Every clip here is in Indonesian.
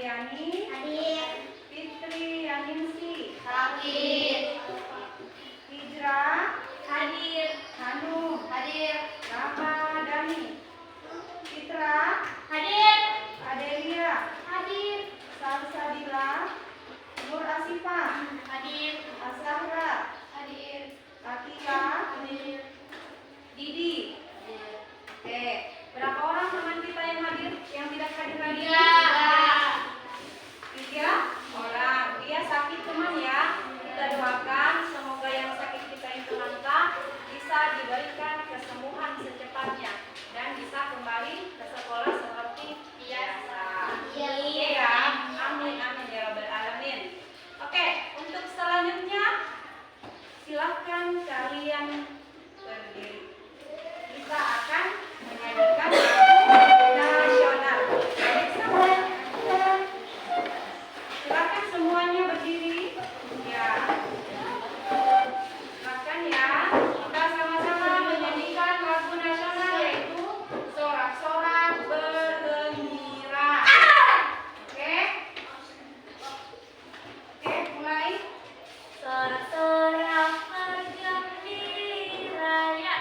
Andriani. Hadir. Fitri Yaningsi. Hadir. Hijra. Hadir. Hanum. Hadir. Rama Dani. Citra. Hadir. Adelia. Hadir. Salsabila. Nur Asifa. Hadir. Asahra. Hadir. Akila. Hadir. Didi. Oke, berapa orang teman kita yang hadir, yang tidak hadir lagi? Tiga orang. Dia sakit teman ya. Kita doakan semoga yang sakit kita itu lancar, bisa diberikan kesembuhan secepatnya dan bisa kembali ke sekolah seperti biasa. Iya. Ya, amin amin ya rabbal alamin. Oke, untuk selanjutnya silakan kalian berdiri. Kita akan menyanyikan lagu nasional. Silakan semuanya berdiri. Ya. Silakan ya. Kita sama-sama menyanyikan lagu nasional yaitu Sorak-sorak bergembira. Oke? Oke, mulai. Sorak-sorak bergembira ya.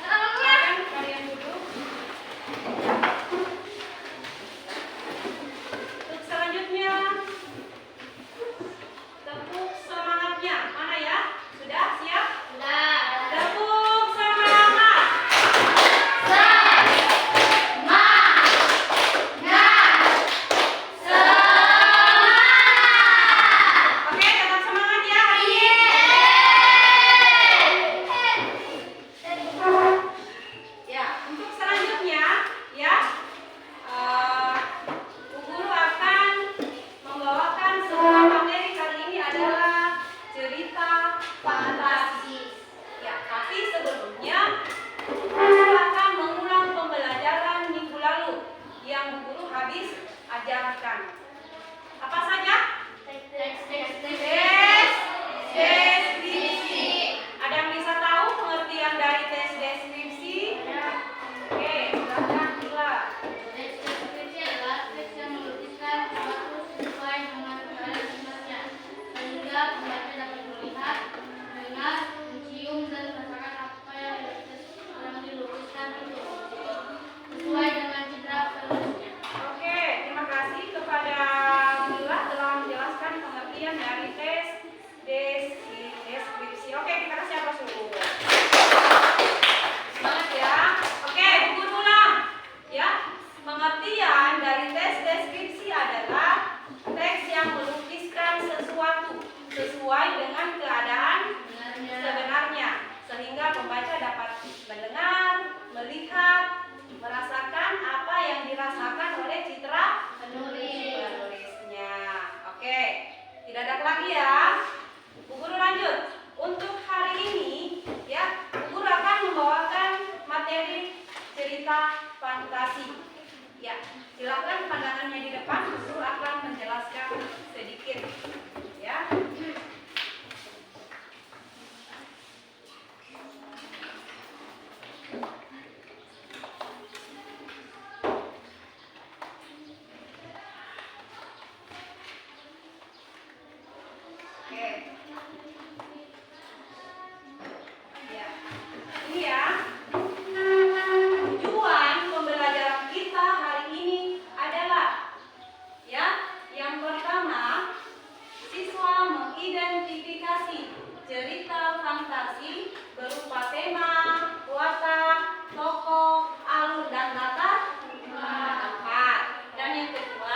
Silakan kalian duduk. Untuk selanjutnya tepuk semangatnya. Mana ya? Sudah siap? Tepuk semangat. Oke, tetap semangat ya hari ini. Ya, untuk selanjutnya ya, Bu Guru akan membawakan sebuah materi kali ini adalah cerita fantasi. Ya, tapi sebelumnya Bu Guru akan mengulang pembelajaran minggu lalu yang Bu Guru habis ajarkan. Apa saja? Tes deskripsi. Ada yang bisa tahu pengertian dari tes deskripsi? Oke, silakan Gila. Teks deskripsi adalah teks yang melukiskan suatu sesuai dengan keadaan sebenarnya, sehingga pembaca dapat melihat, mendengar, mencium, dan merasakan apa yang dilukiskan itu sesuai dengan citra penulisnya. Oke, terima kasih kepada Gila telah menjelaskan pengertian dari tes deskripsi. Oke, kita kasih aplaus dulu. Semangat ya. Oke, Bu Guru ulang. Ya, pengertian dari tes deskripsi adalah teks yang melukiskan sesuatu sesuai dengan keadaan sebenarnya, sehingga pembaca dapat mendengar, melihat, merasakan apa yang dirasakan oleh citra penulisnya. Oke, tidak ada lagi ya. Bu Guru lanjut. Untuk hari ini ya, Bu Guru akan membawakan materi cerita fantasi. Ya, silakan pandangannya di depan. Bu Guru akan menjelaskan sedikit. Ya. Oke. Ya. Ini ya. Tujuan pembelajaran kita hari ini adalah ya, yang pertama, siswa mengidentifikasi cerita fantasi berupa tema, watak, tokoh, alur dan latar tempat. Dan yang kedua,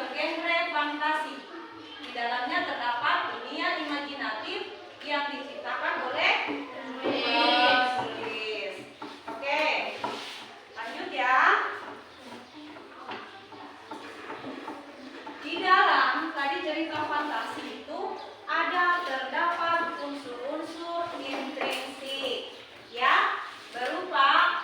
bergenre fantasi. Di dalamnya terdapat dunia imajinatif yang diciptakan oleh penulis. Oke, lanjut ya. Di dalam tadi cerita fantasi itu terdapat unsur-unsur intrinsik, ya, berupa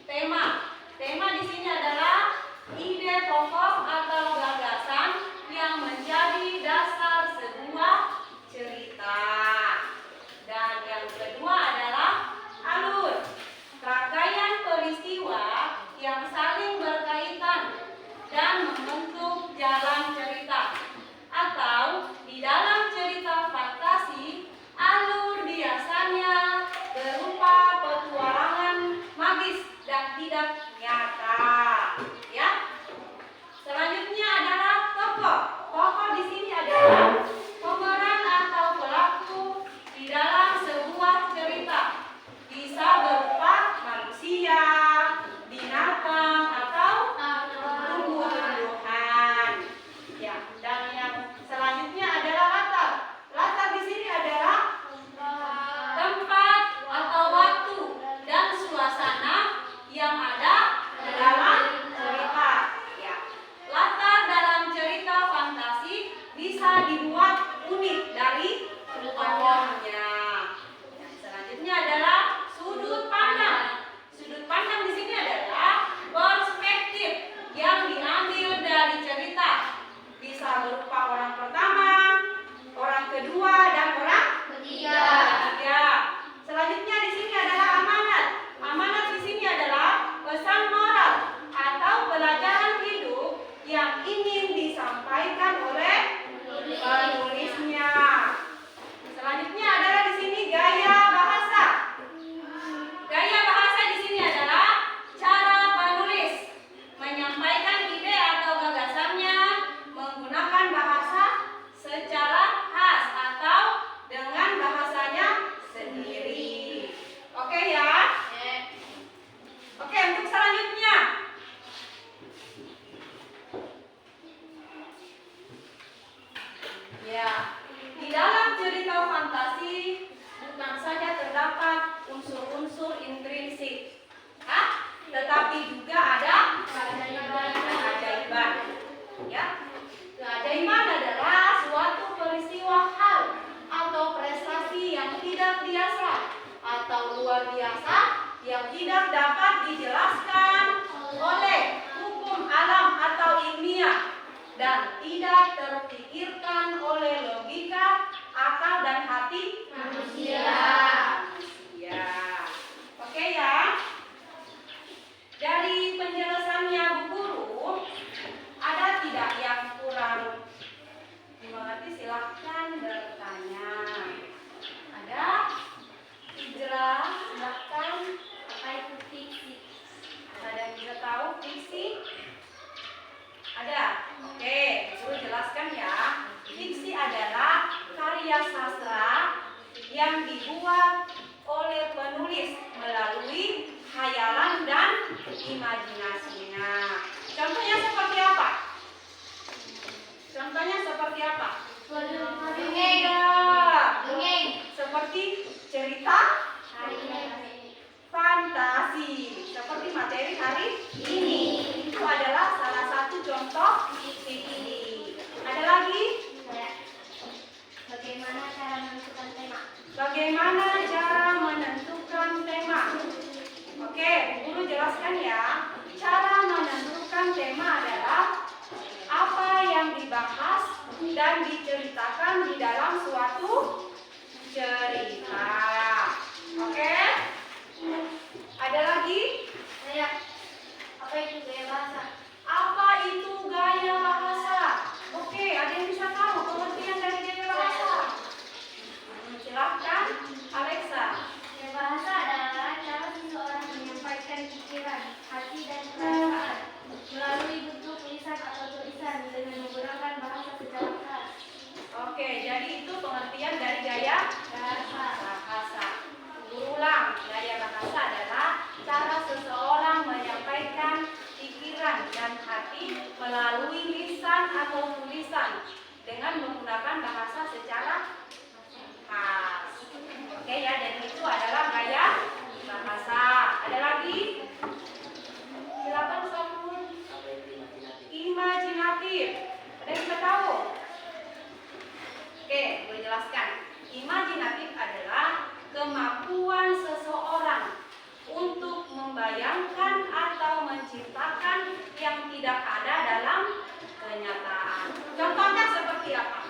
tema. Tema di sini adalah ide pokok atau gagasan yang menjadi dasar sebuah cerita. Dan yang kedua adalah alur, rangkaian peristiwa yang saling berkaitan dan membentuk jalan cerita. Atau di dalam cerita fantasi, alur biasanya berupa petualangan magis dan tidak nyata. Ya. Selanjutnya adalah tokoh. Tokoh di sini adalah pemeran atau pelaku di dalam sebuah cerita. Bisa berupa manusia, binatang, atau tumbuh-tumbuhan. Ya, dan yang selanjutnya adalah latar. Latar di sini adalah tempat atau waktu dan suasana yang ada dalam cerita. Ya. Latar dalam cerita fantasi bisa dibuat unik dari tokohnya. Yang selanjutnya adalah sudut pandang. Sudut pandang di sini adalah perspektif yang diambil dari cerita. Bisa berupa orang pertama, orang kedua, dan orang ketiga. Selanjutnya di sini adalah amanat. Amanat di sini adalah pesan moral atau pelajaran hidup yang ingin disampaikan oleh penulisnya. Selanjutnya adalah di sini gaya bahasa. Gaya bahasa di sini adalah cara penulis menyampaikan ide atau gagasannya menggunakan bahasa secara khas atau dengan bahasanya sendiri. Oke ya? Oke, untuk selanjutnya. Ya, di dalam cerita fantasi bukan saja terdapat unsur-unsur intrinsik, tetapi juga ada keajaiban. Ya, keajaiban adalah suatu peristiwa hal atau prestasi yang tidak biasa atau luar biasa yang tidak dapat dijelaskan oleh hukum alam atau ilmiah dan tidak terpikirkan oleh logika, akal, dan hati manusia. Oke ya. Dari penjelasannya Bu Guru, ada tidak yang kurang dimengerti? Silahkan bertanya. Ada? Jelas, silahkan. Apa itu fiksi? Ada yang bisa tahu fiksi? Ada? Oke, Guru jelaskan ya. Fiksi adalah karya sastra yang dibuat oleh penulis melalui khayalan dan imajinasinya. Contohnya seperti apa? Dongeng. Seperti cerita fantasi. Seperti materi hari ini. Itu adalah salah satu contoh fiksi. Ada lagi? Bagaimana cara menentukan tema? Bagaimana cara menentukan tema? Oke, Guru jelaskan ya. Cara menentukan tema adalah apa yang dibahas dan diceritakan atau tulisan dengan menggunakan bahasa secara khas. Oke ya, dan itu adalah gaya bahasa. Ada lagi? Silakan Samun. Imajinatif. Ada yang bisa tahu? Oke, gue jelaskan. Imajinatif adalah kemampuan seseorang untuk membayangkan atau menciptakan yang tidak ada dalam kenyataan. Contohnya seperti apa?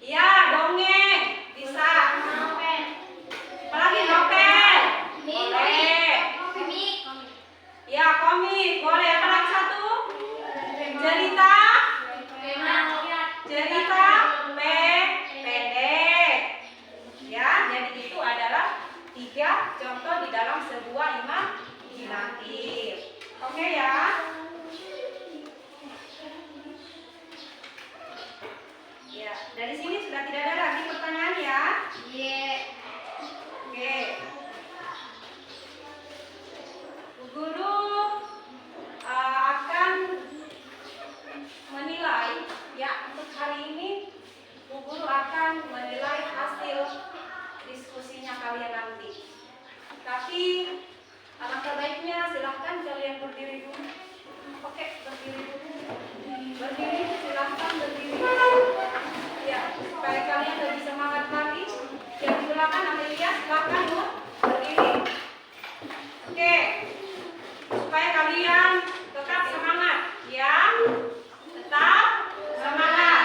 Ya, dongeng. Bisa. Apalagi novel. Boleh. Ya, komik. Boleh. Apa lagi satu? Cerita. Cerita pendek. Ya, jadi itu adalah 3 contoh di dalam sebuah imajinatif. Oke ya. Ya, dari sini sudah tidak ada lagi pertanyaan ya. Oke. Bu Guru akan menilai ya, untuk hari ini Bu Guru akan menilai hasil diskusinya kalian nanti. Tapi alangkah baiknya silahkan kalian berdiri dulu. Oke, berdiri dulu. Berdiri, silahkan berdiri. Ya, supaya kalian lebih semangat lagi. Yang di belakang Amelia, silahkan Bu, berdiri. Oke, supaya kalian tetap semangat, ya. Tetap semangat.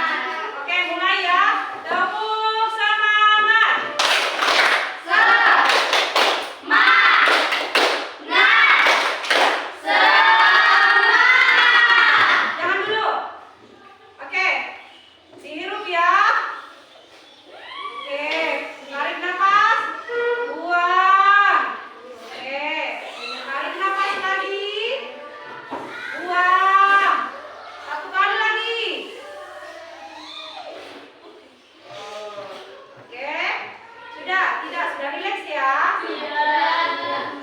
Oke, mulai ya. Tepuk semangat. Jangan dulu. Oke, sirup ya. Oke, tarik nafas. Buang. Oke, tarik nafas lagi. Buang. 1 kali lagi. Oke, sudah rileks ya.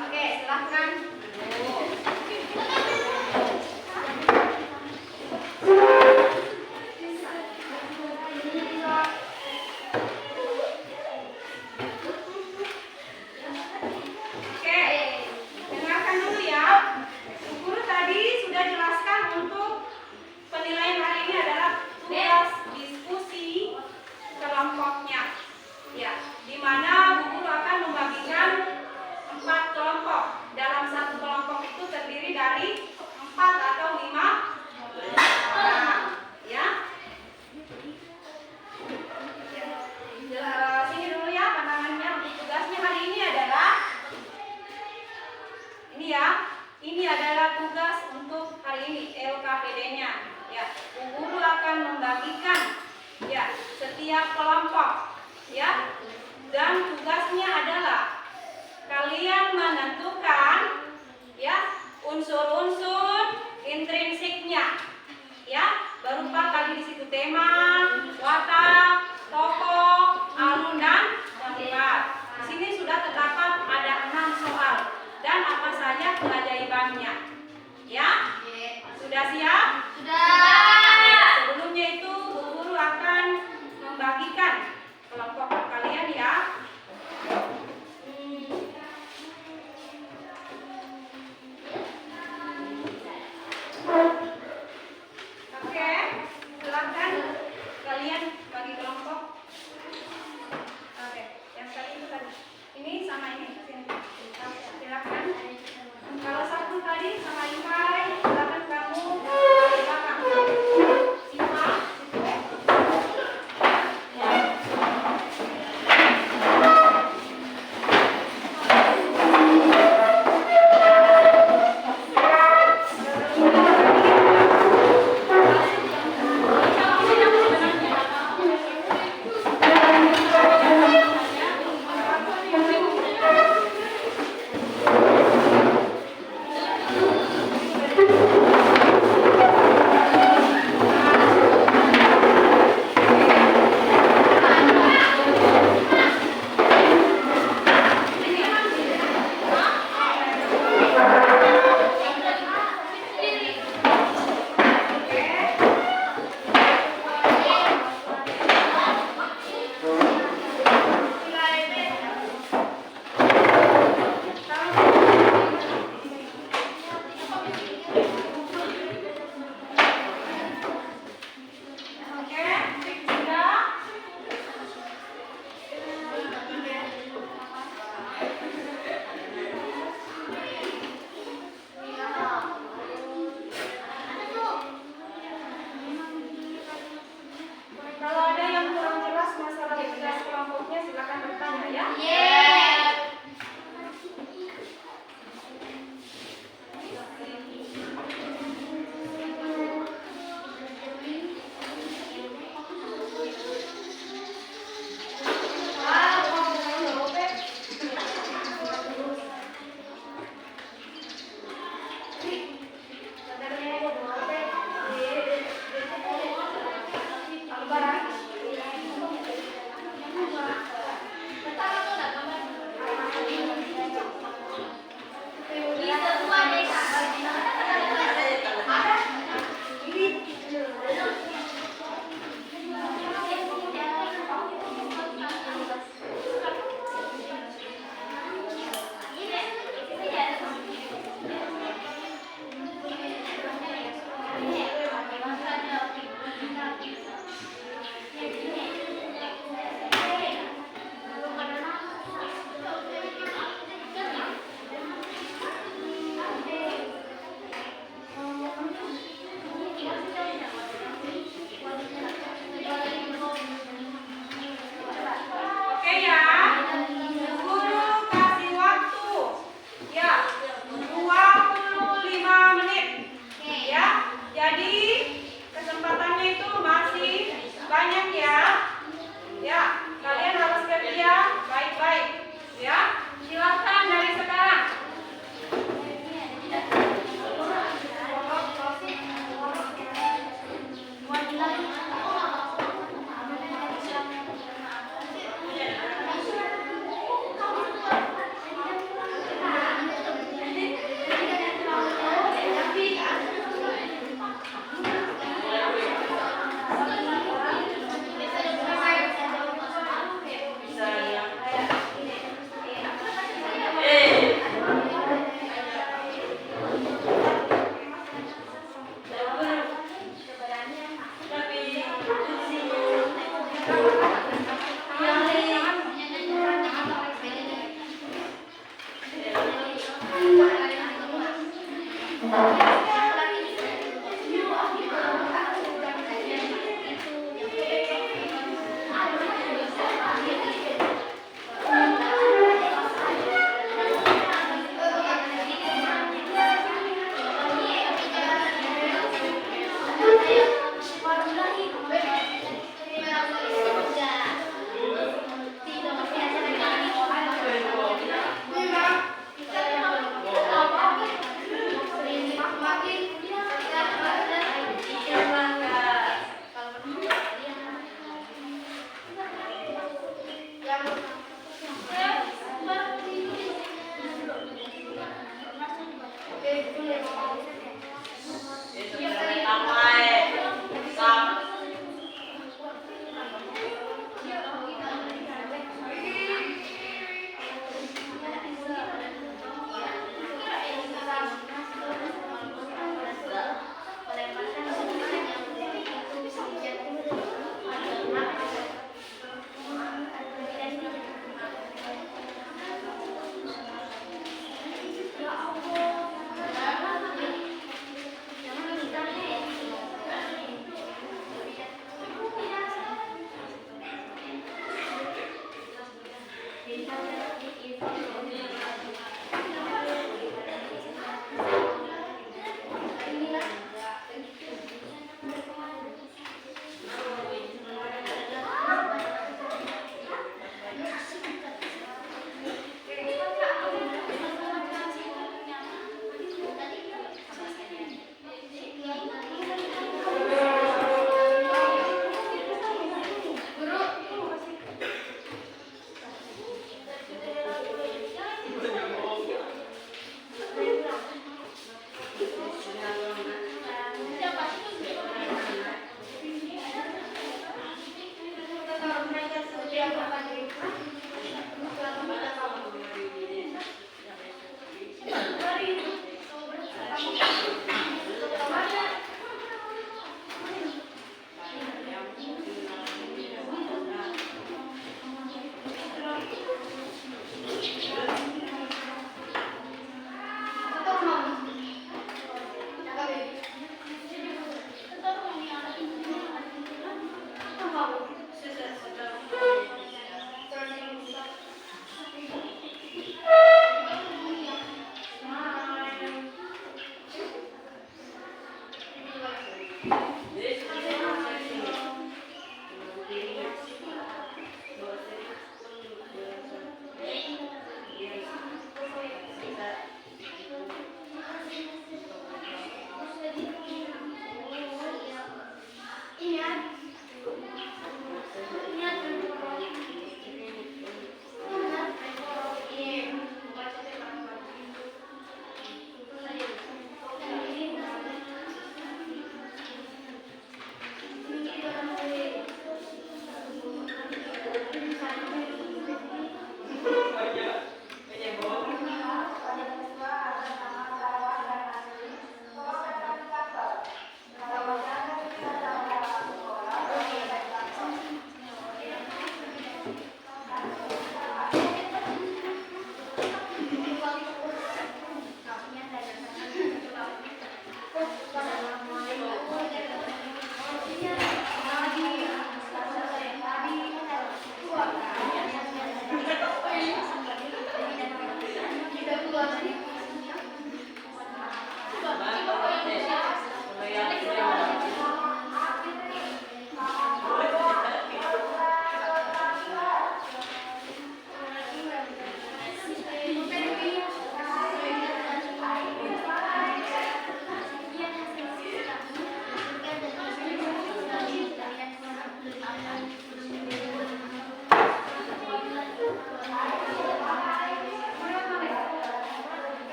Oke, silahkan. Oke, dengarkan dulu ya. Bu Guru tadi sudah jelaskan untuk penilaian hari ini adalah tugas diskusi kelompoknya. Ya, di mana Bu Guru akan membagikan 4 kelompok. Dalam satu kelompok itu terdiri dari 4 atau 5 orang. Ya. Sini dulu ya pandangannya. Untuk tugasnya hari ini adalah ini ya. Ini adalah tugas untuk hari ini LKPD-nya. Ya, Bu Guru akan membagikan ya setiap kelompok ya. Dan tugasnya adalah kalian menentukan ya unsur-unsur intrinsiknya. Ya, berupa tadi di situ tema, watak, tokoh, alun dan tempat. Di sini sudah terdapat ada 6 soal dan apa saja keajaibannya. Ya? Sudah siap? Ya, sebelumnya itu Bu Guru akan membagikan kelompok kalian ya. Oke, silakan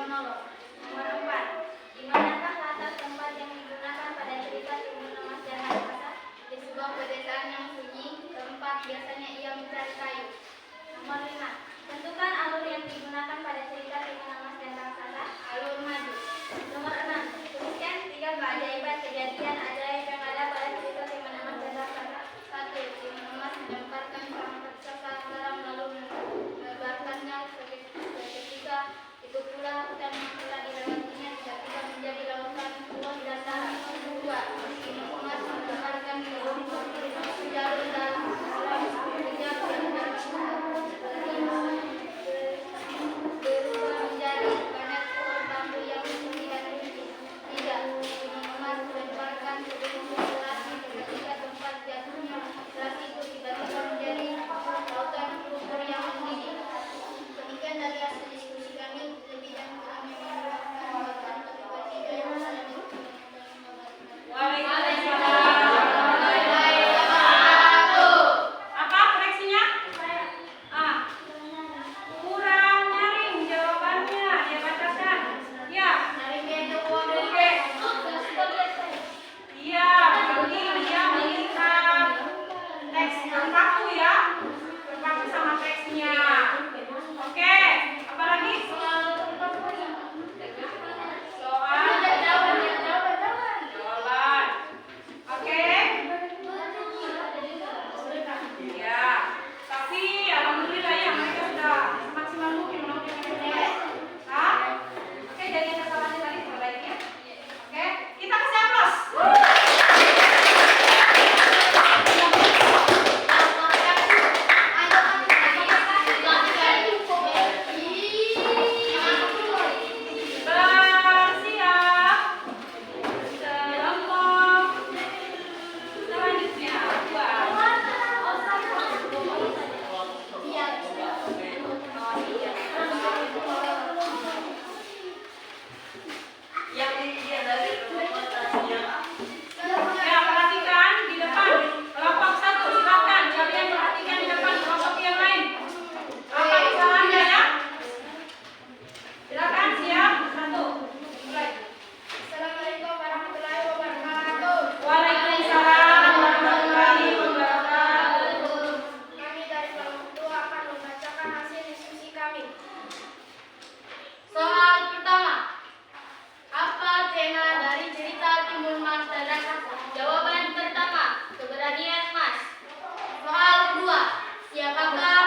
menolong. Nomor 4. Di manakah latar tempat yang digunakan pada cerita Timun Emas dan Raksasa? Di sebuah pedesaan yang sunyi, keempat biasanya ia mencari kayu. Nomor 5. Tentukan alur yang digunakan pada cerita Timun Emas dan Raksasa. Alur maju. Nomor 6. Tuliskan 3 keajaiban kejadian ajaib yang ada pada cerita Timun Emas dan Raksasa. 1. Timun Emas melemparkan sang raksasa garam lalu menebarkannya seketika. Itu pula hutan yang telah dilewatinya tiba-tiba menjadi lautan luas dan dalam. 2. Timun Emas melemparkan jalur dalam sekejap berubah menjadi banyak pohon bambu yang tinggi dan rinci. 3. Timun Emas melemparkan sebelum selasi ketika tempat jatuhnya selasi itu tiba-tiba menjadi lautan lumpur yang mendidih. Demikian dari hasil diskusi kami. Lebih dan kami menambahkan bagian topik 3 yang selanjutnya. Apa koreksinya? Kurang nyaring jawabannya. Dia bacakan. Ya. Oke. Iya, berarti dia melihat teks terpaku ya. Terpaku sama teksnya. Oke. Apa lagi? Soal jawaban. Oke. Ya. Tapi alhamdulillah ya mereka sudah semaksimal mungkin melakukan Hah? Oke, jadi kesalahannya tadi perbaiki ya. Oke, kita kasih aplaus. Bersiap. Kelompok selanjutnya. 2. Ya, perhatikan di depan. Kelompok 1, silakan. Kalian perhatikan di depan kelompok yang lain. Apa kesalahannya ya? Silakan, siap. 1. Mulai. Assalamualaikum warahmatullahi wabarakatuh. Waalaikumsalam warahmatullahi wabarakatuh. Kami dari kelompok 2 akan membacakan hasil diskusi kami. Soal pertama. Apa tema dari cerita Timun Mas dan Raksasa? Jawaban pertama, keberanian Mas. Soal kedua, siapakah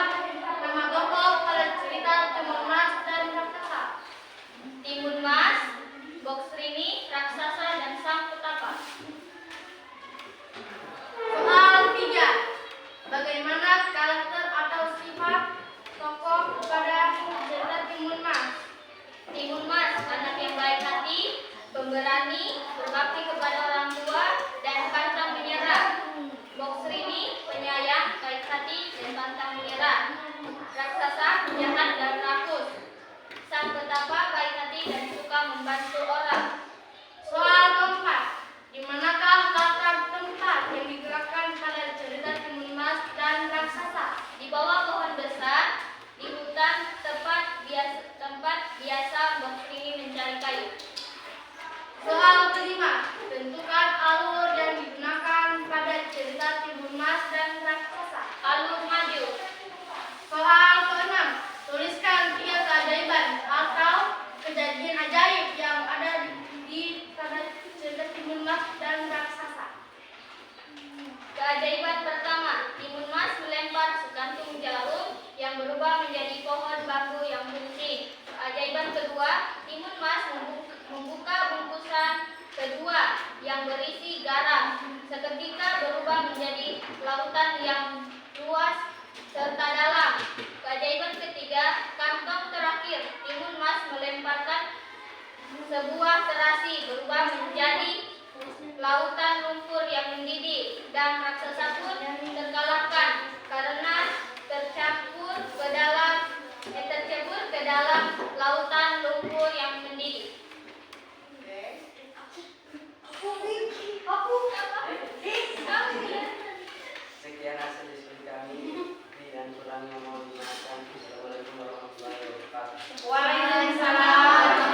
nama tokoh pada cerita Timun Mas dan Raksasa? Timun Mas, Boksrini, Raksasa, dan Sang Petapa. Soal tiga, bagaimana karakter atau sifat tokoh pada cerita Timun Mas? Timun Mas, anak yang baik hati, pemberani, berbakti kepada orang tua, dan pantang menyerah. Boksrini, penyayang, baik hati, dan pantang menyerah. Raksasa, jahat dan rakus. Sang Petapa, baik hati dan suka membantu orang. Soal keempat, di manakah latar tempat yang digerakkan pada cerita Timun Mas dan Raksasa? Di bawah pohon besar, di hutan, tempat biasa Boksrini mencari kayu. Soal kelima, tentukan alur yang digunakan pada cerita Timun Mas dan Raksasa. Alur maju. Soal keenam, tuliskan 3 keajaiban atau kejadian ajaib yang ada di pada cerita Timun Mas dan Raksasa. Keajaiban pertama, Timun Mas melempar sekantung jarum yang berubah menjadi pohon bambu yang rinci. Keajaiban kedua, Timun Mas membuka bungkusan kedua yang berisi garam, seketika berubah menjadi lautan yang luas serta dalam. Keajaiban ketiga, kantong terakhir, Timun Mas melemparkan sebuah terasi berubah menjadi lautan lumpur yang mendidih, dan raksasa pun terkalahkan karena tercebur ke dalam lautan lumpur yang mendidih. Sekian hasil diskusi kami. Dan kurangnya mohon dimaafkan. Assalamualaikum warahmatullahi wabarakatuh. Waalaikumsalam.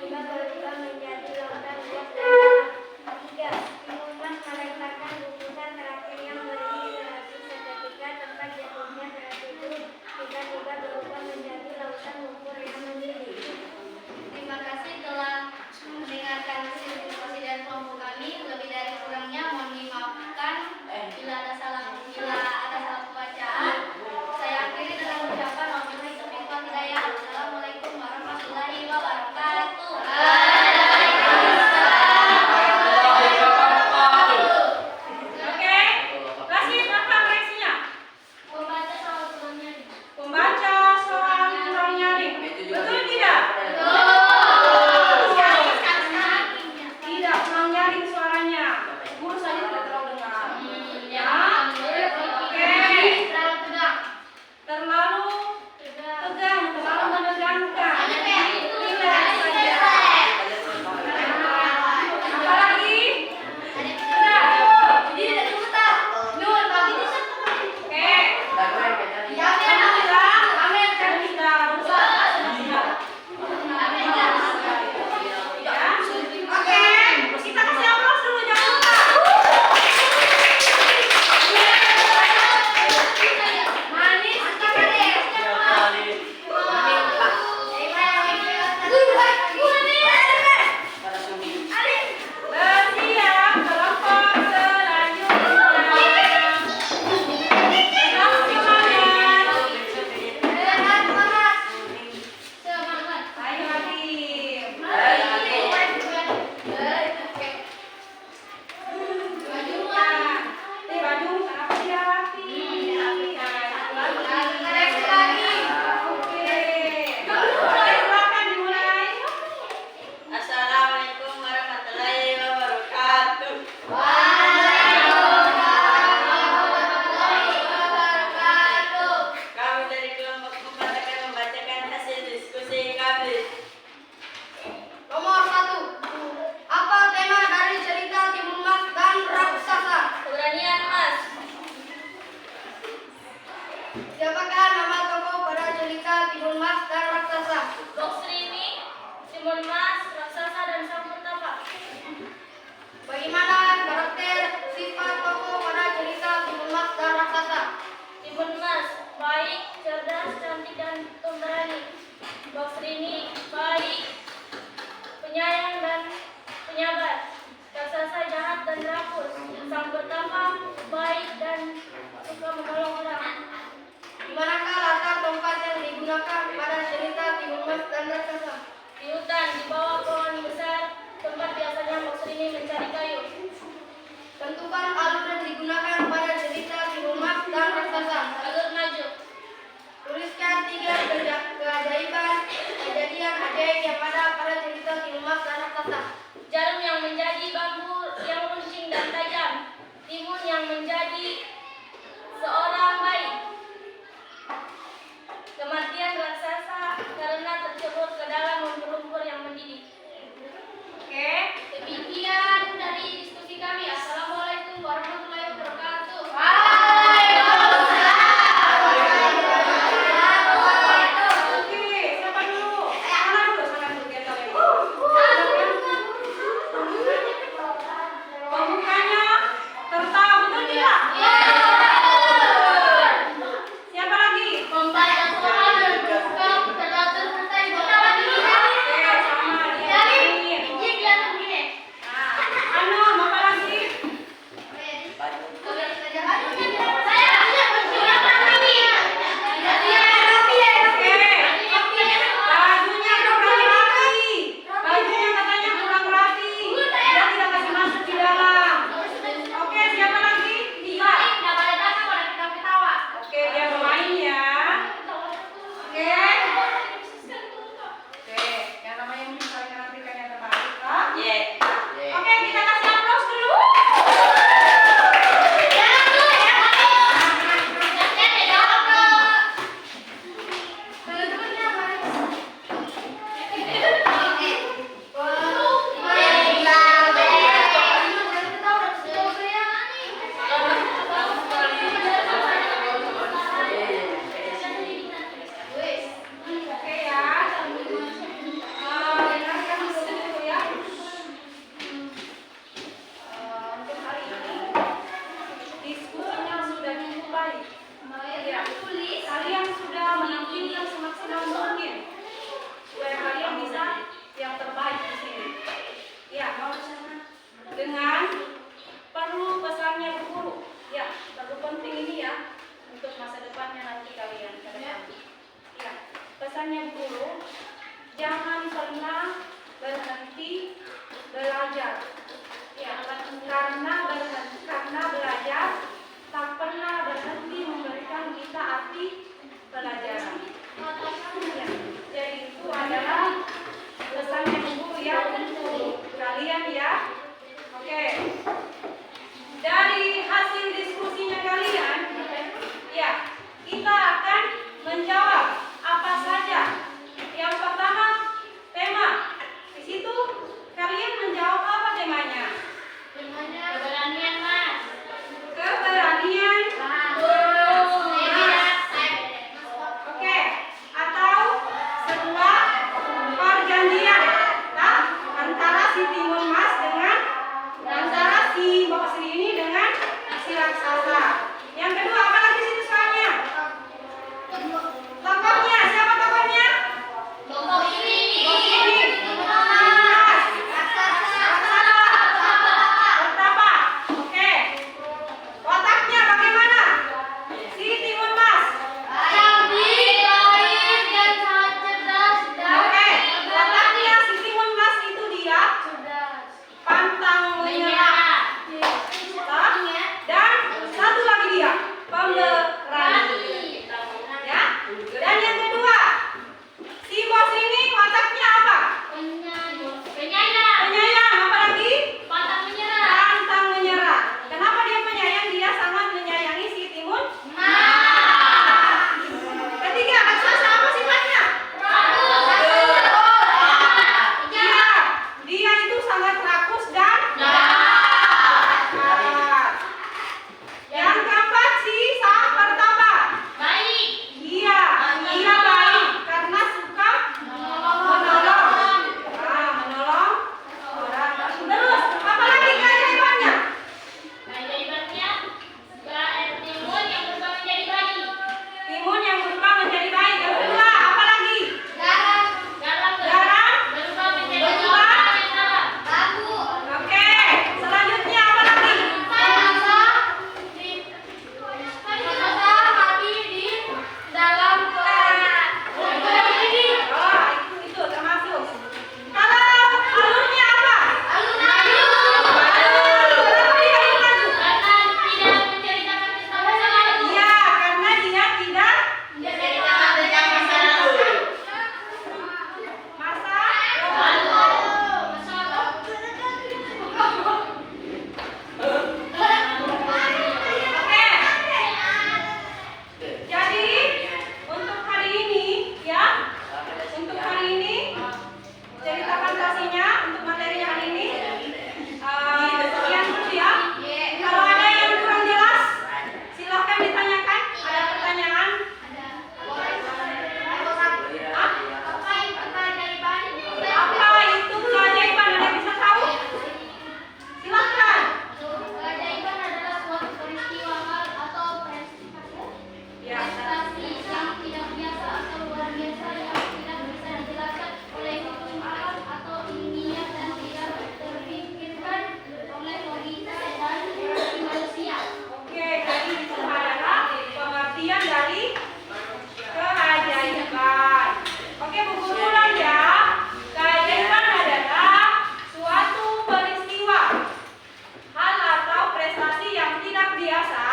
sehingga berubah menjadi lautan luas dan dalam. 3. Timun Mas melemparkan gugusan terakhir yang berdiri berapi seketika tempat jatuhnya tersebut tiba-tiba berubah menjadi lautan lumpur yang mendidih. Terima kasih telah mendengarkan hasil diskusi dari kelompok kami. Lebih dari kurangnya mohon dimaafkan bila ada salah pembacaan. Saya akhiri dengan ucapan wabillahi taufiq wal hidayah. Assalamualaikum warahmatullahi wabarakatuh. Oke, Rasid, apa koreksinya? Membaca soal sebelumnya. Membaca soal kurang nyaring. Betul tidak? Tidak kurang nyaring suaranya. Guru saja tidak terlalu dengar. Ya. Oke. Terlalu tegang, terlalu menegangkan. Tidak saja. Apalagi? Tidak. Oke. Amin kan kita berusaha. Ya. Oke. Kita kasih aplaus dulu, jangan lupa. Manis. Bersiap kelompok selanjutnya. Selamat semangat. Ayo Hakim. Baju kenapa tidak rapi? Oke. Silakan dimulai. Assalamualaikum warahmatullahi wabarakatuh. Kami dari kelompok 4 akan membacakan hasil diskusi kami. Nomor 1. Apa tema dari cerita Timun Mas dan Raksasa? Keberanian Mas. Siapakah nama tokoh pada cerita Timun Mas dan Raksasa? Boksrini, Timun Mas, Raksasa dan Sang Pertapa. Bagaimana karakter sifat tokoh pada cerita Timun Mas dan Raksasa? Timun Mas, baik, cerdas, cantik dan pemberani. Boksrini, baik, penyayang dan penyabar. Raksasa jahat dan rakus. Sang Pertapa, baik dan suka menolong orang. Di manakah latar tempat yang digunakan pada cerita Timun Mas dan Raksasa? Di hutan, di bawah pohon besar, tempat biasanya Boksrini mencari kayu. Tentukan alur yang digunakan pada cerita Timun Mas dan Raksasa. Alur maju. Tuliskan 3 keajaiban kejadian ajaib yang ada pada cerita Timun Mas dan Raksasa. Jarum yang menjadi bambu yang runcing dan tajam. Timun yang menjadi seorang bayi. Kematian raksasa karena tercebur ke dalam lumpur-lumpur yang mendidih. Oke. Demikian dari diskusi kami. Assalamualaikum warahmatullahi wabarakatuh. arti pelajaran. Ya, jadi itu adalah pesan yang Ibu ya untuk kalian ya. Oke. Dari hasil diskusinya kalian, ya, kita akan menjawab apa saja. Yang pertama, tema. Di situ kalian menjawab apa temanya? Temanya keberanian, Mas. Keberanian. Oke, atau sebuah perjanjian, nah, antara si timun mas dengan antara si Mbak Sri ini dengan si raksasa. Yang kedua apa lagi situ soalnya? Tokohnya, siapa tokohnya? Tokoh ini. Pertama. Oke. Wataknya bagaimana? Si timun mas. Cantik, baik, dan sangat cerdas. Oke. Wataknya si timun mas itu dia pantang menyerah. Dan satu lagi dia pemberani. Ya. Dan yang kedua, si bos ini wataknya apa? Penyayang. Penyayang. Apa lagi? Pantang menyerah. Pantang menyerah. Kenapa dia penyayang? Dia sangat menyayangi si timun. Ketiga, raksasa apa sifatnya? Dia itu sangat rakus dan jahat. Yang keempat, si sang pertapa. Baik. Dia baik karena suka menolong. Menolong orang. Terus, apa lagi keajaibannya? Keajaibannya, timun yang berubah menjadi bayi. Timun yang berubah menjadi bayi. Yang kedua, apa lagi? Garam Garam berubah menjadi berubah. yang salah. Bambu. Oke, selanjutnya apa lagi? Mati di dalam kolam. Itu termasuk. Kalau alurnya apa? Kenapa dia alur laju? Karena tidak menceritakan kisah masa lalu. Iya, karena dia tidak Menceritakan tentang masa lalu. masa Oke. Jadi untuk hari ini ya, untuk hari ini cerita fantasinya untuk materi hari ini sekian dulu ya. Kalau ada yang kurang jelas, silahkan ditanyakan. Ada pertanyaan? Apa itu keajaiban? Ada yang bisa tahu? Silahkan. Keajaiban adalah suatu peristiwa hal atau Ya. prestasi yang tidak biasa atau luar biasa yang tidak bisa dijelaskan oleh hukum alam atau ilmiah dan tidak terpikirkan oleh logika dan emosi manusia. Oke, jadi itu adalah pengertian dari keajaiban. Oke, Bu Guru ulang ya. Keajaiban adalah suatu peristiwa, hal atau prestasi yang tidak biasa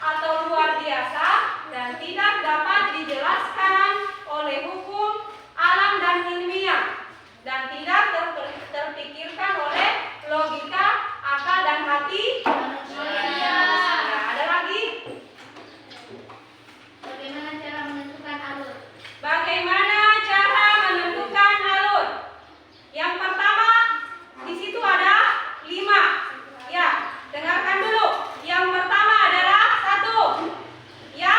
atau luar biasa dan tidak dapat dijelaskan oleh hukum alam dan ilmiah dan tidak terpikirkan oleh logika, akal dan hati manusia. Nah, ada lagi? Bagaimana cara menentukan alur? Bagaimana cara menentukan alur? Yang pertama, di situ ada 5. Ya, dengarkan dulu. Yang pertama adalah 1. Ya,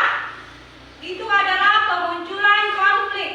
itu adalah kemunculan konflik.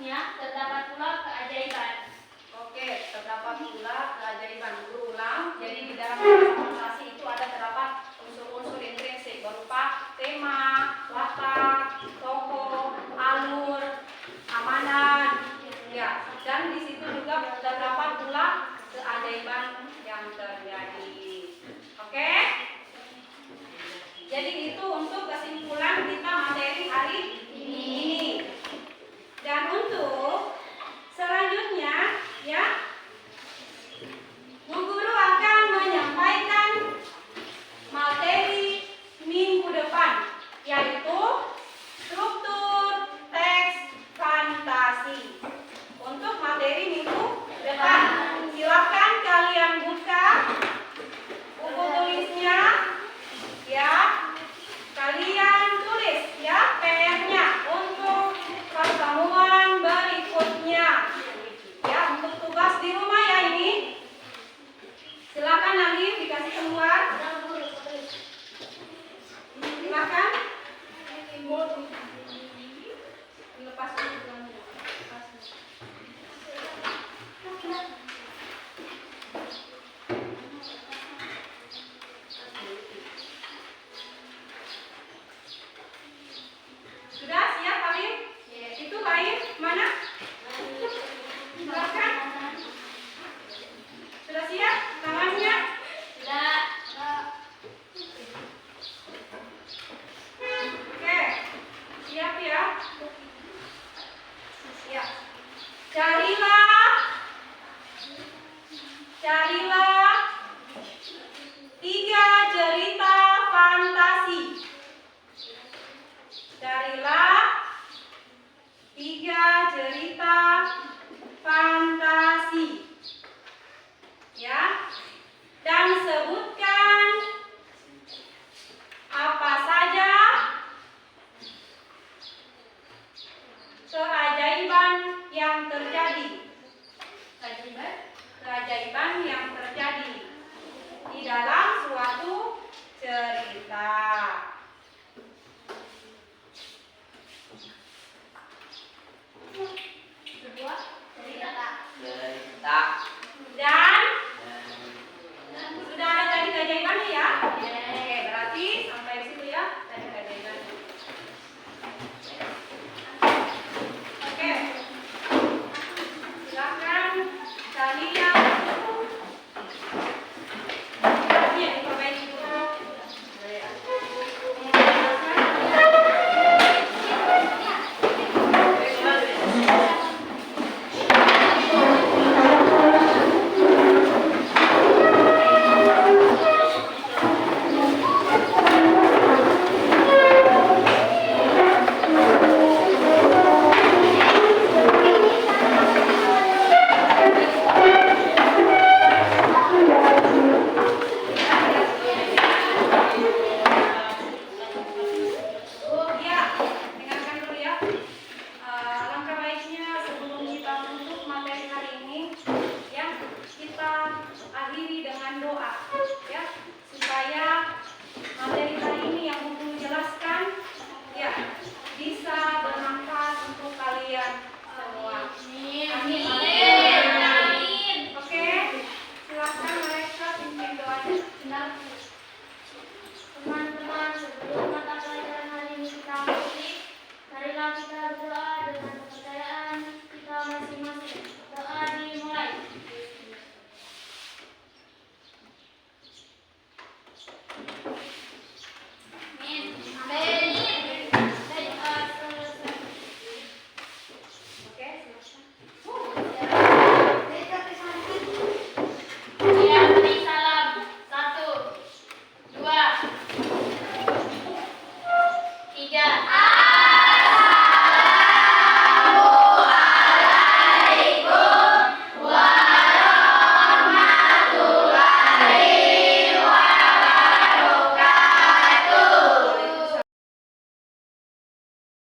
Selanjutnya terdapat pula keajaiban. Oke, terdapat pula keajaiban. Guru ulang. Jadi di dalam kisah fantasi itu terdapat unsur-unsur intrinsik berupa tema, watak, tokoh, alur, amanat, ya. Dan di situ juga terdapat pula keajaiban yang terjadi. Oke? Jadi itu untuk kesimpulan kita materi hari ini. Dan untuk selanjutnya, ya, Bu Guru akan menyampaikan materi minggu depan, yaitu struktur teks fantasi. Untuk materi minggu depan, silakan kalian buka buku tulisnya, ya. Kalian tulis, ya, PR-nya untuk pertemuan berikutnya. Ya, untuk tugas di rumah ya ini. Silakan Alif dikasih keluar. Silakan. Lepas dulu gelannya. Lepas. Sudah siap Alif? Itu lain mana? Silakan. Sudah siap tangannya? Sudah. Oke. Siap ya? Siap. Carilah 3 cerita fantasi. Carilah 3 cerita fantasi. Ya. Dan sebutkan apa saja keajaiban yang terjadi. Keajaiban yang terjadi di dalam suatu cerita.